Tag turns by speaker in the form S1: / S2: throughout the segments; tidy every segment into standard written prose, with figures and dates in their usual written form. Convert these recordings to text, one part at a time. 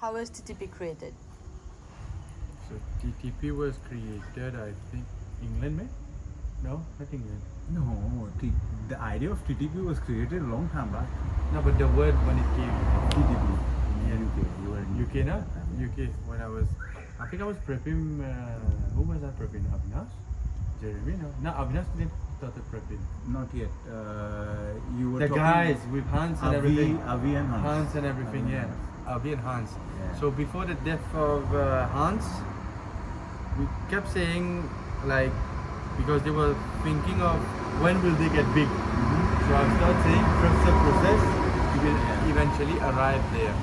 S1: how was TTP created?
S2: So TTP was created, I think, England, man? No, not England.
S3: No, the idea of TTP was created a long time back.
S2: No, but the word when it came,
S3: TTP in
S2: Yeah.
S3: UK. You were in
S2: UK, no?
S3: at that time.
S2: UK, when I think I was prepping, who was I prepping? Avinash? Jeremy? No, Avinash didn't start prepping.
S3: Not yet. You were
S2: The
S3: talking
S2: guys with Hans and everything.
S3: Avi and Hans.
S2: Hans and everything,
S3: Avi
S2: yeah.
S3: and Hans.
S2: Avi and Hans.
S3: Yeah.
S2: So before the death of Hans, we kept saying like, because they were thinking of when will they get big. So I started saying trust the process, you will
S3: Yeah.
S2: eventually arrive there.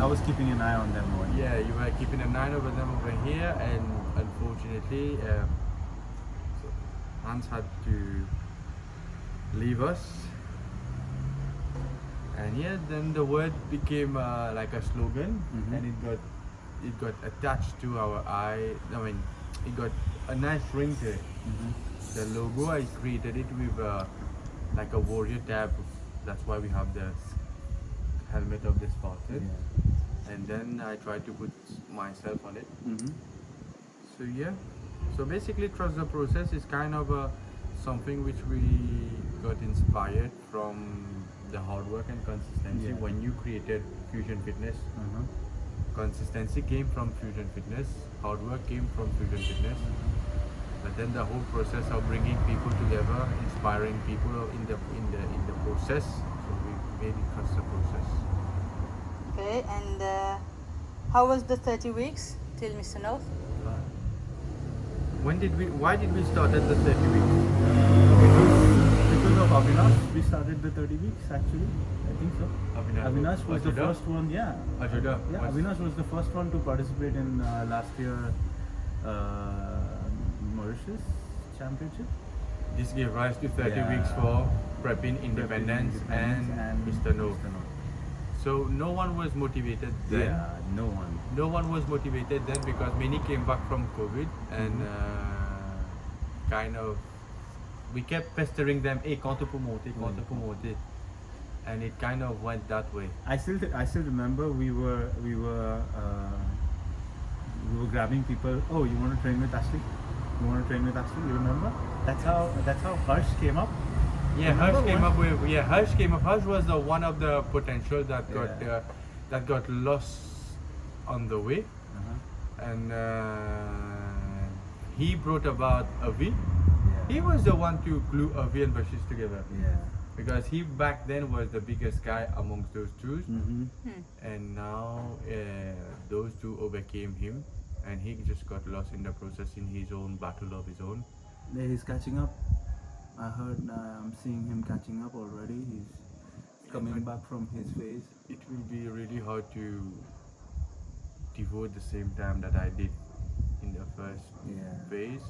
S3: I was keeping an eye on them.
S2: Yeah, you were keeping an eye over them over here, and unfortunately, so Hans had to leave us. And yeah, then the word became like a slogan,
S3: Mhm.
S2: and it got attached to our eye. I mean, it got a nice ring to it. The logo, I created it with like a warrior tab. That's why we have the helmet of the Spartan. And then I tried to put myself on it. So yeah, so basically trust the process is kind of something which we got inspired from the hard work and consistency.
S3: Yeah.
S2: When you created Fusion Fitness, consistency came from Fusion Fitness, hard work came from Fusion Fitness, but then the whole process of bringing people together, inspiring people in the process, so we made it trust the process.
S1: Okay, and how was the 30 weeks till Mr. North?
S2: Why did we start at the 30 weeks?
S3: Because of Avinash, we started the 30 weeks actually. I think so. Avinash was the
S2: Ajuda?
S3: first one, yeah.
S2: Ajuda
S3: Yeah,
S2: was-
S3: Avinash was the first one to participate in last year Mauritius Championship.
S2: This gave rise to 30
S3: Yeah.
S2: weeks for prepping independence and Mr. No. So no one was motivated then.
S3: Yeah, no one.
S2: No one was motivated then because many came back from COVID and kind of we kept pestering them, hey, quand tu peux monter, quand tu peux monter. And it kind of went that way.
S3: I still remember we were grabbing people. Oh, you want to train with Ashley? You want to train with Ashley? You remember? That's how Harsh came up.
S2: Yeah,
S3: Remember
S2: Harsh came
S3: one?
S2: up with. Yeah, Harsh came up. Harsh was one of the potential that
S3: Yeah.
S2: got lost on the way, and he brought about Avi. He was the one to glue Avi and VASHISH together
S3: Yeah.
S2: because he back then was the biggest guy amongst those two,
S3: Mm-hmm.
S2: and now those two overcame him, and he just got lost in the process in his own battle of his own.
S3: Yeah, he's catching up. I heard. I'm seeing him catching up already. He's coming back from his phase.
S2: It will be really hard to devote the same time that I did in the first phase.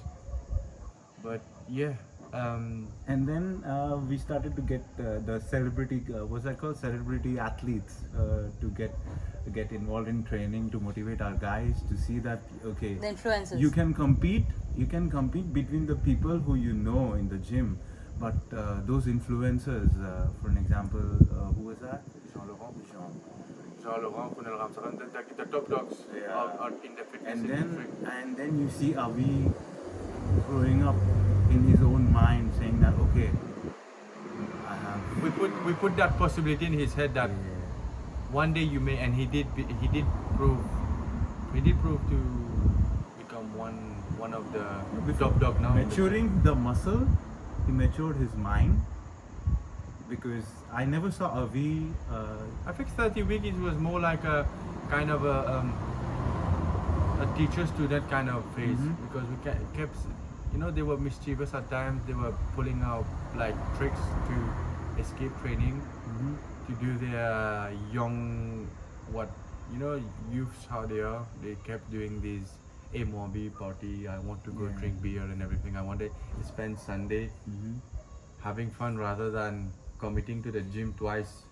S2: But yeah,
S3: And then we started to get the celebrity. What's that called? Celebrity athletes to get involved in training to motivate our guys to see that okay,
S1: The influencers.
S3: you can compete. You can compete between the people who you know in the gym, but those influencers, for an example, who was that?
S2: Jean-Laurent, the top dogs are in the fitness industry.
S3: And then you see Avi growing up in his own mind, saying that okay, I have.
S2: We put that possibility in his head that one day you may, and he did prove to become one of the top dog now.
S3: Maturing the muscle, he matured his mind, because I never saw Avi.
S2: I think 30 weeks it was more like a kind of a teacher-student kind of phase, because we kept, they were mischievous at times. They were pulling out like tricks to escape training, to do their young, youths how they are. They kept doing these A-Mobby party. I want to go drink beer and everything. I want to spend Sunday having fun rather than committing to the gym twice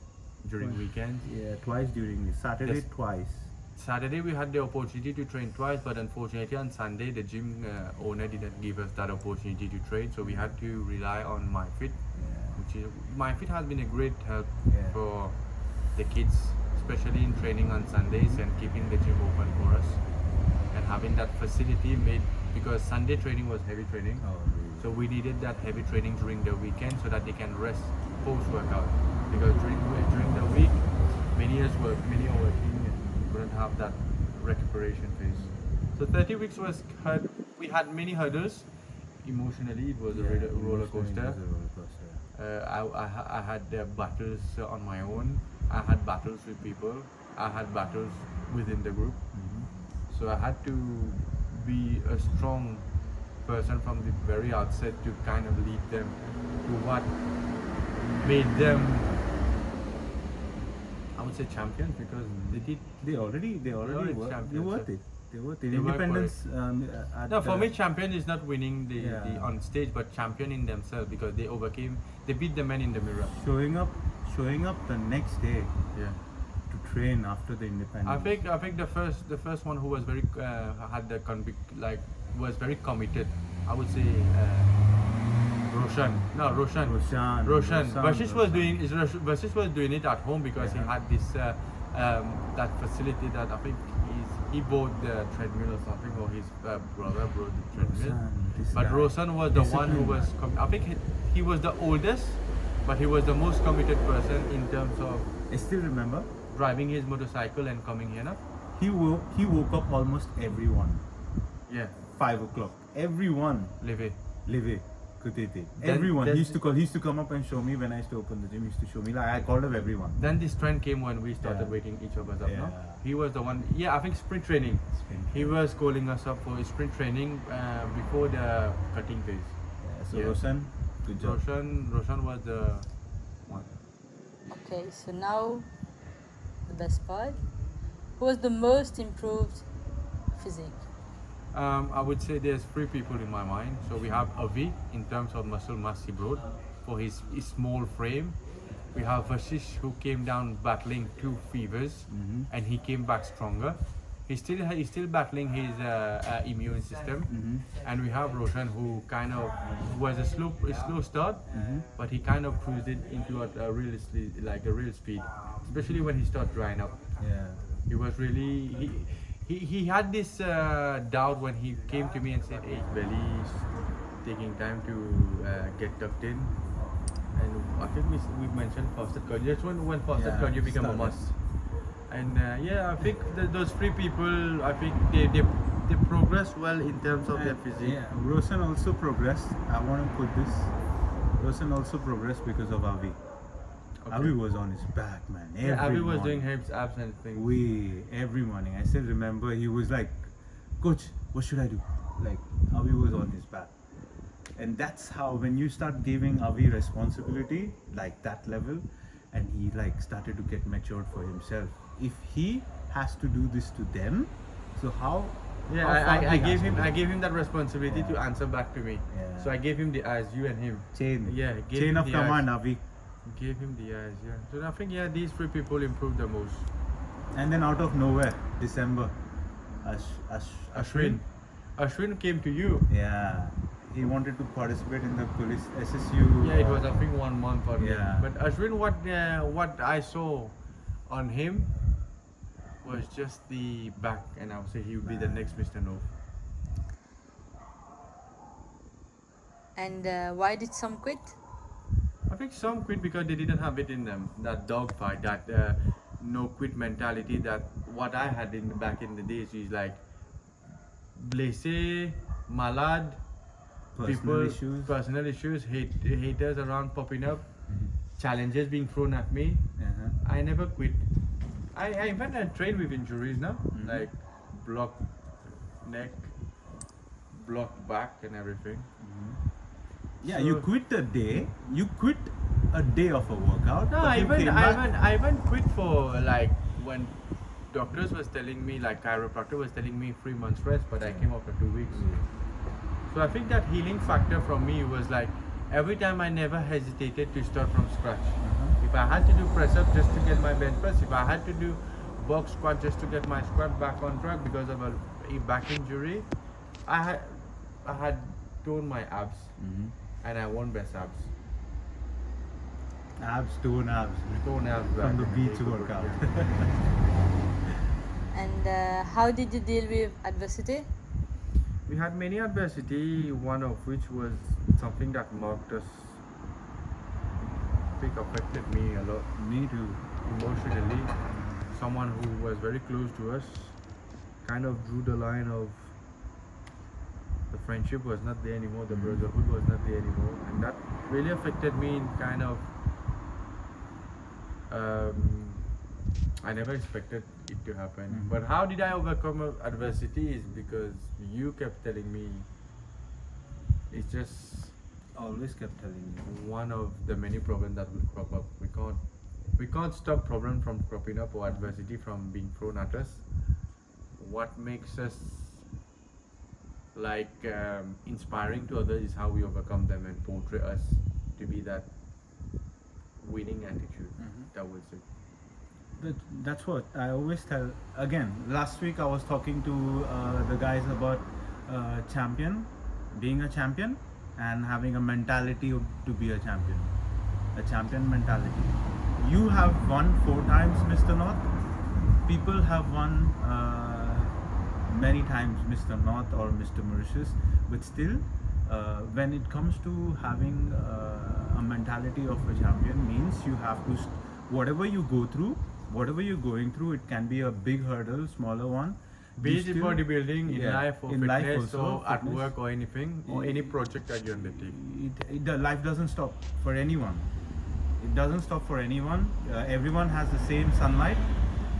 S2: during weekends.
S3: Yeah, twice during the Saturday,
S2: Yes.
S3: twice.
S2: Saturday we had the opportunity to train twice, but unfortunately on Sunday the gym owner didn't give us that opportunity to train, so we had to rely on MyFit. Which is, MyFit has been a great help for the kids, especially in training on Sundays and keeping the gym open for us. And having that facility made, because Sunday training was heavy training.
S3: Oh, really?
S2: So we needed that heavy training during the weekend so that they can rest post-workout. Because during the week, many are working and couldn't have that recuperation phase. So 30 weeks was hard. We had many hurdles. Emotionally, it was a roller coaster. I had battles on my own. I had battles with people. I had battles within the group. So I had to be a strong person from the very outset to kind of lead them to what made them, I would say, champions, because
S3: They already
S2: already
S3: were.
S2: champions,
S3: They worth
S2: sir.
S3: it. They worth it.
S2: They work for
S3: Independence.
S2: No, for me, champion is not winning the
S3: Yeah.
S2: on stage, but championing themselves, because they beat the man in the mirror.
S3: showing up the next day
S2: Yeah.
S3: to train after the independence.
S2: I think the first one who was very had the was very committed. I would say Roshan. No, Roshan.
S3: Roshan.
S2: VASHISH was doing it at home because he
S3: Yeah.
S2: had this that facility that I think he bought the treadmill or something, or his brother brought the treadmill. But Rossan was the one who was. I think he was the oldest, but he was the most committed person in terms of
S3: I still remember.
S2: driving his motorcycle and coming here now.
S3: He woke up almost everyone.
S2: Yeah,
S3: 5 o'clock. Everyone.
S2: Leve.
S3: Live. Kutete.
S2: Then-
S3: Everyone.
S2: then-
S3: He used to come up and show me when I used to open the gym. He used to show me. Like, I called up everyone.
S2: Then this trend came when we started
S3: Yeah.
S2: waking each of us up. No,
S3: Yeah.
S2: he was the one. Yeah, I think sprint training.
S3: Sprint
S2: He was calling us up for sprint training before the cutting phase.
S3: Yeah, so
S2: Yeah.
S3: Roshan, good job.
S2: Roshan was the one.
S1: Okay, so now the best part. Who was the most improved physique?
S2: I would say there's three people in my mind. So we have Avi in terms of muscle mass he brought for his small frame. We have VASHISH, who came down battling 2 fevers, and he came back stronger. He's still battling his immune system. And we have Roshan, who kind of was a slow start, but he kind of cruised it into a real speed, especially when he started drying up.
S3: Yeah.
S2: He was really he had this doubt when he came to me and said, "Hey, belly is taking time to get tucked in." And I think we mentioned fasted cardio. That's when fasted cardio became a
S3: started.
S2: must. And I think those 3 people, I think they progressed well in terms of their physique.
S3: Yeah, Roshan also progressed. I want to put this. Roshan also progressed because of Avi.
S2: Okay.
S3: Avi was on his back, man.
S2: Yeah, Avi was
S3: morning.
S2: doing hips, abs, and things.
S3: Every morning. I still remember he was like, "Coach, what should I do?" Like, Avi was on his back. And that's how, when you start giving Avi responsibility, like that level, and he like started to get matured for himself. If he has to do this to them, so how?
S2: Yeah,
S3: how far
S2: I
S3: he
S2: gave
S3: has
S2: him
S3: to
S2: I
S3: go?
S2: gave him that responsibility to
S3: Yeah.
S2: answer back to me.
S3: Yeah.
S2: So I gave him the eyes, you and him.
S3: chain.
S2: Yeah, gave
S3: Chain
S2: him
S3: of
S2: the
S3: command,
S2: eyes.
S3: Avi.
S2: Gave him the eyes, yeah. So I think these 3 people improved the most.
S3: And then out of nowhere, December,
S2: Ashwin. Ashwin came to you.
S3: Yeah, he wanted to participate in the police SSU.
S2: Yeah, it was I think 1 month or
S3: Yeah.
S2: But Ashwin, what I saw on him was just the back, and I would say he would be the next Mr. No.
S1: And why did some quit?
S2: I think some quit because they didn't have it in them. That dog fight, that no quit mentality. That what I had back in the days is like blessé, malad, personal issues, haters around popping up, challenges being thrown at me.
S3: Uh-huh.
S2: I never quit. I even train with injuries now, like blocked neck, blocked back, and everything.
S3: Yeah,
S2: So-
S3: you quit a day. You quit a day of a workout.
S2: No,
S3: but you came back.
S2: I even quit for like when doctors was telling me, like chiropractor was telling me 3 months rest, but I came after 2 weeks. So I think that healing factor from me was like every time I never hesitated to start from scratch. If I had to do press up just to get my bench press, if I had to do box squat just to get my squat back on track because of a back injury, I had torn my abs and I won best abs.
S3: Abs, stone abs.
S2: Stone abs
S3: From the
S2: back in
S3: beach
S2: day,
S3: workout.
S1: And how did you deal with adversity?
S2: We had many adversity, one of which was something that marked us. I think affected me a lot
S3: Me too.
S2: emotionally. Someone who was very close to us kind of drew the line of the friendship was not there anymore, the brotherhood was not there anymore, and that really affected me in kind of I never expected it to happen. But how did I overcome adversity is because you kept telling me it's just
S3: Always kept telling you.
S2: one of the many problems that will crop up. We can't stop problem from cropping up or adversity from being thrown at us. What makes us like inspiring to others is how we overcome them and portray us to be that winning attitude. That was it.
S3: That's what I always tell. Again, last week I was talking to the guys about being a champion and having a mentality to be a champion mentality. You have won 4 times, Mr. North. People have won many times, Mr. North or Mr. Mauritius, but still, when it comes to having a mentality of a champion, means you have to, whatever you go through, whatever you're going through, it can be a big hurdle, smaller one.
S2: Be it in bodybuilding, in life, or
S3: in life
S2: fitness,
S3: also,
S2: or at
S3: fitness.
S2: work, or anything, or any project that you undertake.
S3: The life doesn't stop for anyone. It doesn't stop for anyone. Everyone has the same sunlight.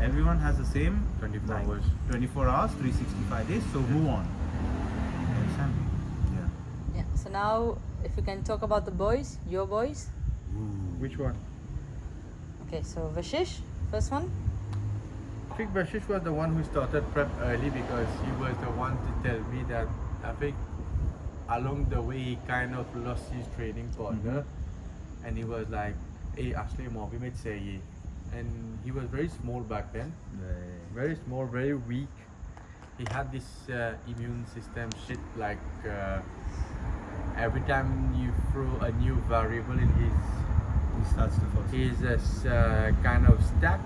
S3: Everyone has the same
S2: 24
S3: life.
S2: hours.
S3: 24 hours, 365 days. So move on. Understand? Yeah.
S1: Yeah. So now, if we can talk about the boys, your boys.
S2: Which one?
S1: Okay. So VASHISH, first one.
S2: I think VASHISH was the one who started prep early because he was the one to tell me that I think along the way he kind of lost his training partner and he was like, hey, 𝙿𝚛𝚎𝚜𝚎, and he was very small back then, very small, very weak. He had this immune system shit like every time you throw a new variable in
S3: He starts to fall sick.
S2: his kind of stack,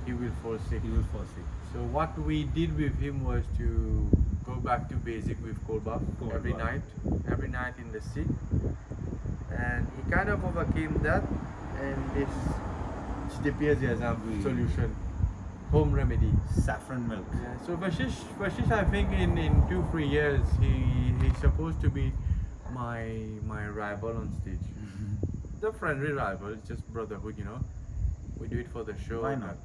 S2: he will fall sick.
S3: He will fall sick.
S2: So what we did with him was to go back to basic with cold bath every night in the sea, and he kind of overcame that, and this 𝙿𝚎𝚝 solution, home remedy.
S3: Saffron milk.
S2: Yeah, so VASHISH, I think in 2-3 years he's supposed to be my rival on stage. The friendly rival, it's just brotherhood, you know. We do it for the show.
S3: Why not?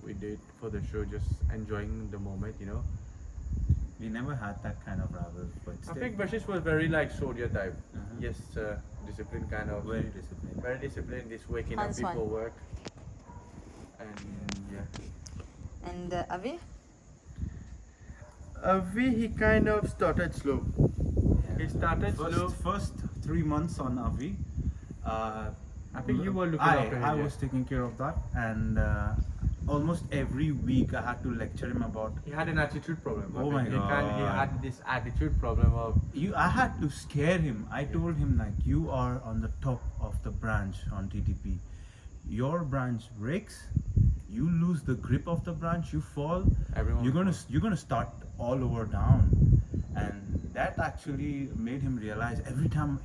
S2: We do it for the show, just enjoying the moment, you know.
S3: We never had that kind of rival, but
S2: I
S3: still.
S2: think VASHISH was very like soldier type.
S3: Uh-huh.
S2: Yes, disciplined kind of.
S3: Very disciplined.
S2: Very disciplined. This waking up
S1: Hands on.
S2: before work. And yeah.
S1: And Avi.
S2: Avi, he kind of started slow. He started slow.
S3: First 3 months on Avi.
S2: I think you were looking after him.
S3: I
S2: yeah.
S3: was taking care of that, and almost every week I had to lecture him about.
S2: He had an attitude problem.
S3: Oh
S2: I
S3: my
S2: think he
S3: God.
S2: had this attitude problem of
S3: I had to scare him. I told him, like, you are on the top of the branch on TTP. Your branch breaks, you lose the grip of the branch, you fall.
S2: Everyone
S3: You're gonna start all over down, and that actually made him realize. Every time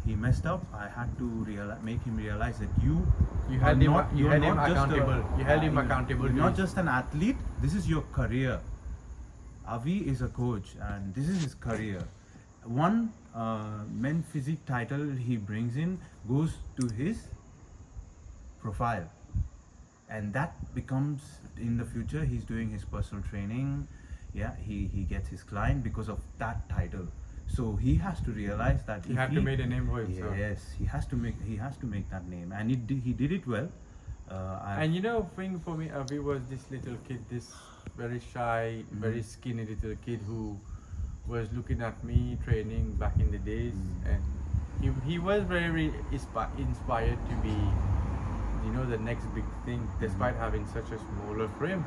S3: he messed up, I had to make him realize that you
S2: held him
S3: accountable.
S2: You held him accountable.
S3: You're
S2: to
S3: not
S2: his-
S3: just an athlete. This is your career. Avi is a coach, and this is his career. One men physique title he brings in goes to his profile, and that becomes, in the future, he's doing his personal training. Yeah, he gets his client because of that title. So he has to realize that
S2: He
S3: if
S2: had to make a name for himself.
S3: Yes, he has to make that name, and he did it well.
S2: And you know, thing for me, Avi was this little kid, this very shy, very skinny little kid who was looking at me training back in the days, and he was very inspired to be, you know, the next big thing, despite having such a smaller frame.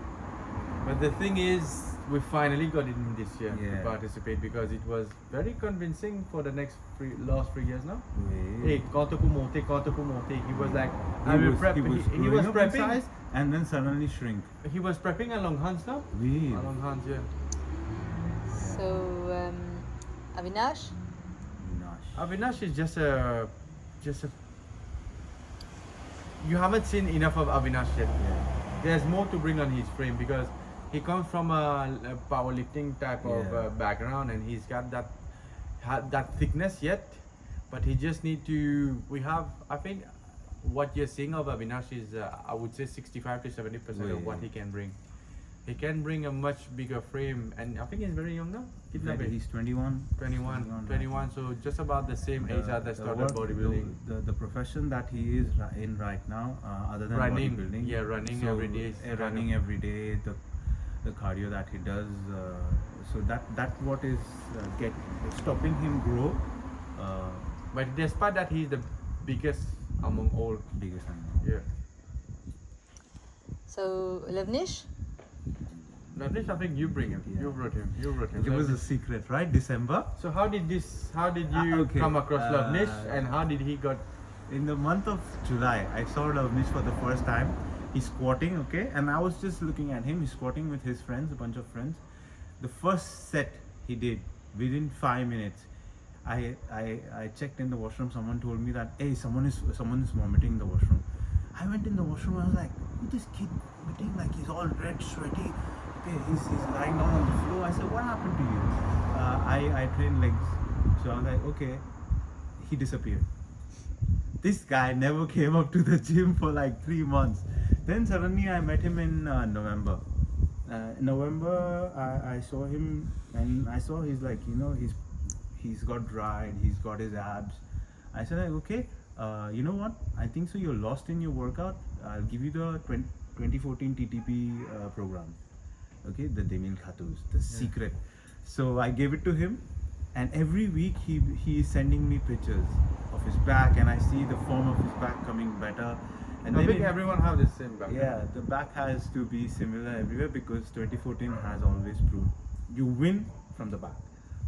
S2: But the thing is, we finally got him this year
S3: Yeah.
S2: to participate because it was very convincing for the last 3 years now.
S3: Wait.
S2: Hey, quand tu peux monter, quand tu peux monter. He was like,
S3: He
S2: I will
S3: was,
S2: prep.
S3: he was
S2: He
S3: growing
S2: was
S3: up in
S2: prepping.
S3: size and then suddenly shrink.
S2: He was prepping along hands now.
S3: Wait.
S2: Along hands, yeah.
S1: So, Avinash?
S3: Gosh.
S2: Avinash is just a. You haven't seen enough of Avinash yet.
S3: Yeah.
S2: There's more to bring on his frame because he comes from a powerlifting type of
S3: Yeah.
S2: background and he's got that thickness yet, but he just need to. We have, I think, what you're seeing of Avinash is I would say 65 to 70% of what
S3: Yeah.
S2: he can bring. He can bring a much bigger frame, and I think he's very young now. Kitna big?
S3: He's 21.
S2: 21, so just about the same age as they started bodybuilding.
S3: The profession that he is in right now, other than
S2: Running,
S3: bodybuilding,
S2: yeah, running every day is kind
S3: running
S2: of-
S3: every day, the cardio that he does, so that what is stopping him grow.
S2: But despite that, he's the biggest among all.
S3: Biggest thing.
S2: Yeah.
S1: So, Levnish?
S2: Nadish, I think you bring him.
S3: Yeah.
S2: You brought him.
S3: It was a
S2: Lovnish.
S3: secret, right? December.
S2: So how did you
S3: okay.
S2: come across Lovenish,
S3: Uh,
S2: and how did he got?
S3: In the month of July, I saw Ravnish for the first time. He's squatting, okay, and I was just looking at him. He's squatting with his friends, a bunch of friends. The first set he did within 5 minutes. I checked in the washroom. Someone told me that someone is vomiting in the washroom. I went in the washroom. I was like, who this kid vomiting? Like he's all red, sweaty. Okay, he's lying down on the floor. I said, what happened to you? I train legs, so I was like, okay. He disappeared. This guy never came up to the gym for like 3 months. Then suddenly I met him in November. November, I saw him and I saw he's like, he's got dried, he's got his abs. I said, like, okay, you know what? I think so you're lost in your workout. I'll give you the 2014 TTP program. Okay, the 𝙿𝚛𝚎𝚜, the secret. So I gave it to him, and every week he is sending me pictures of his back, and I see the form of his back coming better. And
S2: I
S3: then
S2: think everyone have the same background.
S3: yeah, the back has to be similar everywhere because 2014 has always proved you win from the back.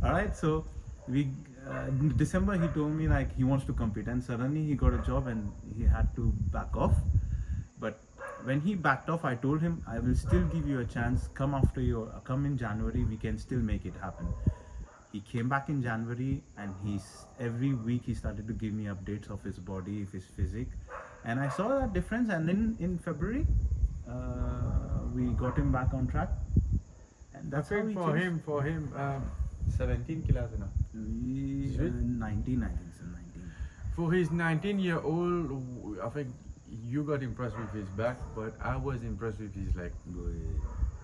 S3: All right, so in December he told me like he wants to compete, and suddenly he got a job and he had to back off. But when he backed off, I told him I will still give you a chance. Come in January, we can still make it happen. He came back in January, and every week he started to give me updates of his body, of his physique, and I saw that difference. And then in February, we got him back on track, and
S2: I
S3: that's how
S2: think
S3: we changed.
S2: for him, 17 kilos enough.
S3: 19, I think so, 19.
S2: For his 19-year-old, I think you got impressed with his back, but I was impressed with his leg.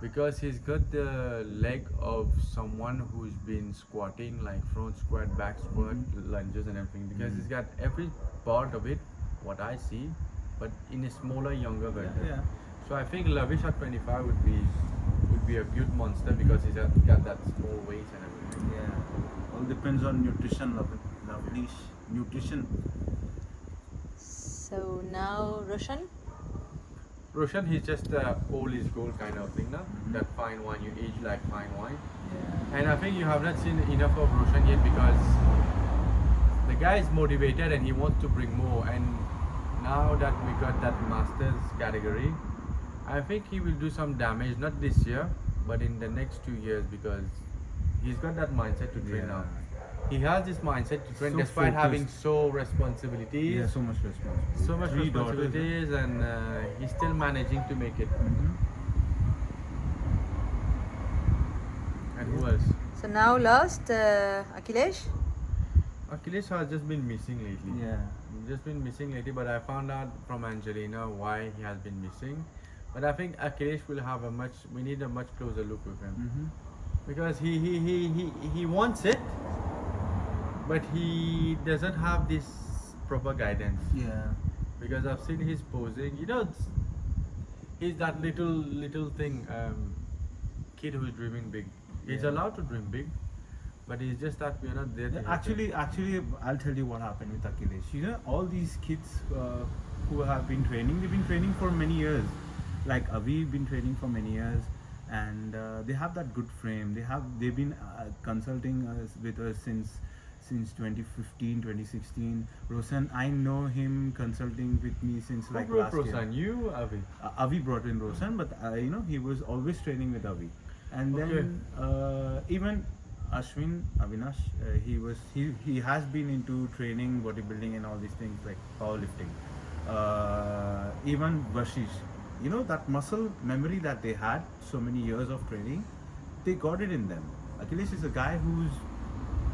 S2: Because he's got the leg of someone who's been squatting, like front squat, back squat, lunges and everything. Because he's got every part of it, what I see, but in a smaller, younger version.
S3: Yeah.
S2: So I think Lavish at 25 would be a good monster because he's got that small waist and everything.
S3: Yeah. All depends on nutrition, lovely nutrition.
S1: So now Roshan?
S2: Roshan, he's just old is gold kind of thing now. That fine wine, you age like fine wine.
S3: Yeah.
S2: And I think you have not seen enough of Roshan yet because the guy is motivated and he wants to bring more. And now that we got that masters category, I think he will do some damage, not this year, but in the next 2 years because he's got that mindset to train now. He has this mindset to train
S3: So
S2: despite having
S3: focused.
S2: so responsibilities.
S3: Yeah, so much responsibility.
S2: So much
S3: 3 daughters.
S2: responsibilities, and he's still managing to make it. And who else?
S1: So now last, Akilesh?
S2: Achilles has just been missing lately.
S3: Yeah.
S2: Just been missing lately, but I found out from Angelina why he has been missing. But I think Achilles will have we need a much closer look with him. Because he wants it, but he doesn't have this proper guidance.
S3: Yeah.
S2: Because I've seen his posing, he's that little thing, kid who's dreaming big. He's
S3: Yeah.
S2: allowed to dream big, but it's just that we're not there to help him.
S3: Actually, I'll tell you what happened with Akilesh. All these kids who have been training, they've been training for many years. Like Avi been training for many years, and they have that good frame. They've been consulting us with us since 2015, 2016. Rossan, I know him consulting with me since
S2: Who
S3: like
S2: brought
S3: last year.
S2: Rossan? You, Avi?
S3: Avi brought in Rossan, but you know, he was always training with Avi. And
S2: Okay.
S3: then even Avinash, he has been into training, bodybuilding, and all these things like powerlifting. Even VASHISH, you know, that muscle memory that they had, so many years of training, they got it in them. Akhilesh is a guy who's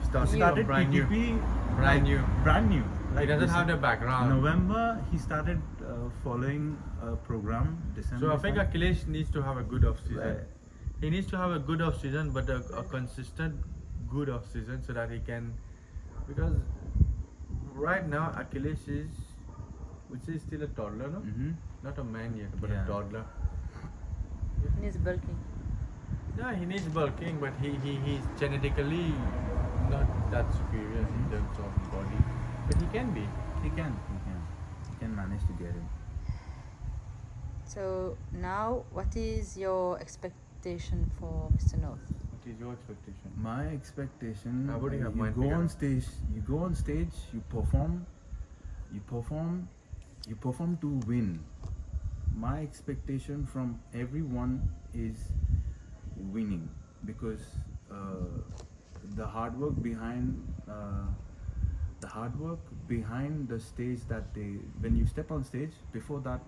S3: started
S2: brand new.
S3: PTP
S2: Brand new.
S3: brand new.
S2: He doesn't have the background.
S3: November he started following a program. December.
S2: So I think
S3: started-
S2: Akilesh needs to have a good off season.
S3: Right.
S2: He needs to have a good off season, but a consistent good off season so that he can. Because right now Akilesh is, which is still a toddler, no?
S3: Mhm.
S2: Not a man yet, but
S3: Yeah.
S2: a toddler.
S1: Needs bulking.
S2: Yeah, he needs bulking, but he's genetically not that superior in terms of body. But he can be.
S3: He can manage to get it.
S1: So now, what is your expectation for Mr. North?
S2: What is your expectation?
S3: My expectation.
S2: I already have
S3: you
S2: mine
S3: go
S2: figured
S3: on
S2: out.
S3: stage. You go on stage. You perform. You perform to win. My expectation from everyone is winning, because the hard work behind the stage that when you step on stage, before that,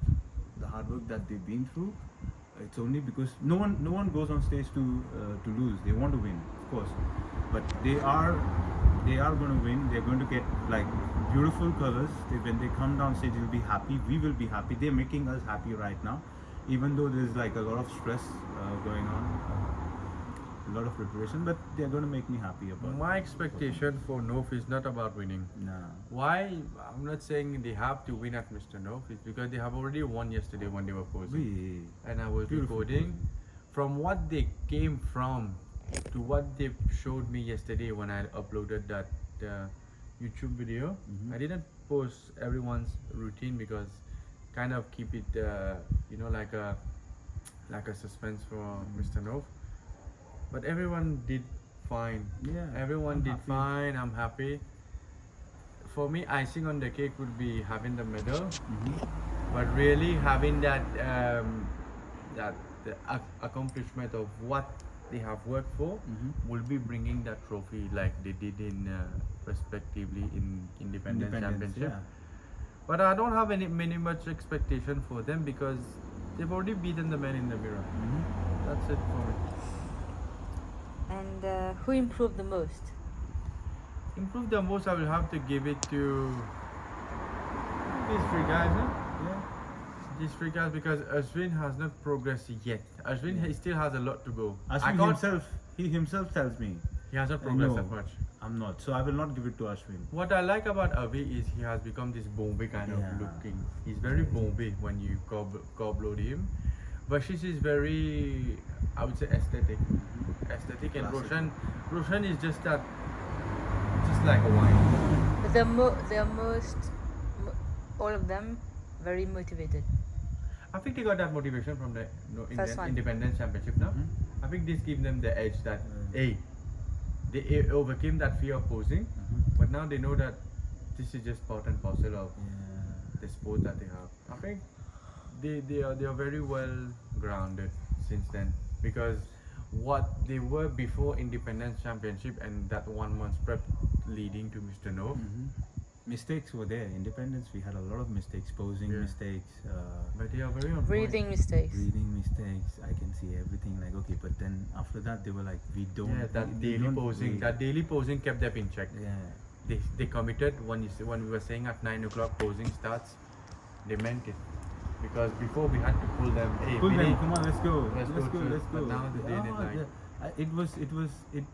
S3: the hard work that they've been through, it's only because no one goes on stage to lose. They want to win, of course, but they are going to win. They're going to get like beautiful colors. When they come down stage, they'll be happy. We will be happy. They're making us happy right now, even though there's like a lot of stress going on, a lot of preparation, but they're going to make me happy about
S2: My expectation for Nof is not about winning.
S3: No.
S2: Why? I'm not saying they have to win at Mr. Nof. It's because they have already won yesterday when they were posing. And I was
S3: Beautiful
S2: recording.
S3: posing.
S2: From what they came from to what they showed me yesterday when I uploaded that YouTube video.
S3: Mhm.
S2: I didn't post everyone's routine because kind of keep it like a suspense for Mr. Nof. But everyone did fine.
S3: Yeah,
S2: Everyone
S3: I'm
S2: did
S3: happy.
S2: fine. I'm happy. For me, icing on the cake would be having the medal, but really having that accomplishment of what they have worked for will be bringing that trophy like they did in respectively in Independence Championship.
S3: Yeah.
S2: But I don't have many much expectation for them because they've already beaten the man in the mirror. That's it for me.
S1: And who improved the most?
S2: Improve the most, I will have to give it to these three guys, huh?
S3: Yeah.
S2: These three guys, because Ashwin has not progressed yet. Ashwin he still has a lot to go. I
S3: Ashwin
S2: can't-
S3: he himself tells me
S2: He has not progressed
S3: no.
S2: that much.
S3: I'm not, so I will not give it to Ashwin.
S2: What I like about Avi is he has become this Bombay kind
S3: Yeah.
S2: of looking. He's very Bombay when you cob-load him. Vashish is very, I would say, aesthetic. Aesthetic, and
S3: Classic.
S2: Roshan is just that, just like a wine.
S1: But they're all of them, very motivated.
S2: I think they got that motivation from the
S1: First one.
S2: Independence Championship now. I think this gives them the edge that, hey, they overcame that fear of posing, but now they know that this is just part and parcel of the sport that they have. I think they are very well grounded since then, because what they were before Independence Championship and that 1 month prep leading to Mr. No.
S3: Mistakes were there. Independence, we had a lot of mistakes, posing
S2: Yeah.
S3: mistakes,
S2: But they are very on point.
S1: Breathing mistakes.
S3: reading mistakes. I can see everything. Like, okay, but then after that, they were like, we don't.
S2: Yeah, that
S3: we
S2: daily
S3: don't-
S2: posing,
S3: we-
S2: that daily posing kept them in check.
S3: Yeah.
S2: They committed when we were saying at 9 o'clock posing starts, they meant it. Because before we had to pull them, hey,
S3: Pull them,
S2: Vinny,
S3: come on, let's go,
S2: Let's go through.
S3: let's go.
S2: But now they did it like-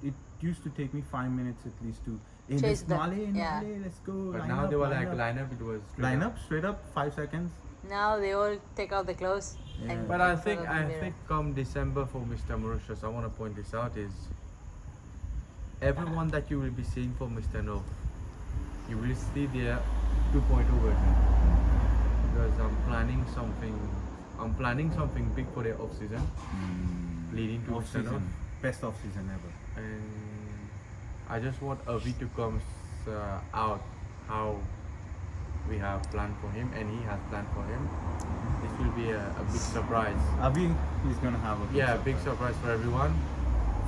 S3: It used to take me 5 minutes at least to hey,
S1: Chase
S3: let's
S1: them,
S3: Nale,
S1: yeah.
S3: let's go.
S2: But
S3: line
S2: now
S3: up,
S2: they were
S3: line
S2: like
S3: up.
S2: line up, it was straight
S3: Line
S2: up.
S3: up, straight up, 5 seconds.
S1: Now they all take out the clothes.
S3: Yeah.
S1: And
S2: But
S1: in
S2: I
S1: front
S2: think
S1: of the mirror.
S2: come December for Mr. Mauritius, I want to point this out is everyone that you will be seeing for Mr. No, you will see their 2.0 version. Because I'm planning something big for their off season. leading to
S3: off
S2: the send-off.
S3: season, best off season ever.
S2: And I just want 𝕿𝚝 to come out how we have planned for him, and he has planned for him. This will be a big surprise.
S3: Avi is gonna have a
S2: Big surprise for everyone.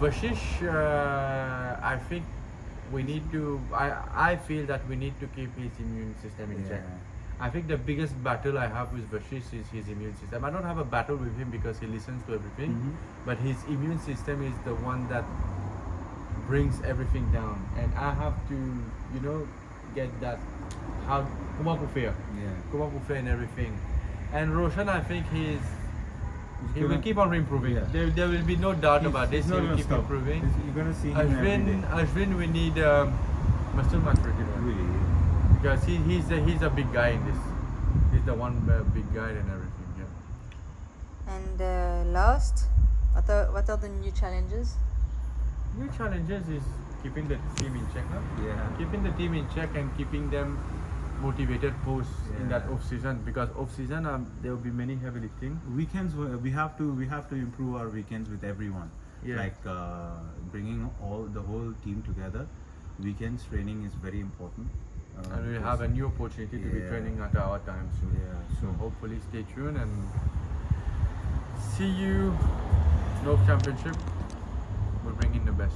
S2: VASHISH, I think we need to. I feel that we need to keep his immune system in check. I think the biggest battle I have with VASHISH is his immune system. I don't have a battle with him because he listens to everything, but his immune system is the one that brings everything down, and I have to, you know, get that. How Kumapufair and everything. And Roshan, I think he will keep on improving.
S3: Yeah.
S2: There will be no doubt about this. He
S3: not
S2: will
S3: gonna
S2: keep
S3: stop.
S2: improving.
S3: You're gonna see him every day.
S2: Ashwin, we need Mr. Matriki
S3: Really.
S2: because he's a big guy in this. He's the one big guy and everything. Yeah.
S1: And last, what are the new challenges?
S2: New challenges is keeping the team in check. Keeping the team in check and keeping them motivated post in that off season, because off season there will be many heavy lifting.
S3: Weekends we have to improve our weekends with everyone. Like bringing the whole team together. Weekends training is very important.
S2: And we'll have a new opportunity to be training at our time soon. So hopefully stay tuned and see you. North Championship will bring in the best.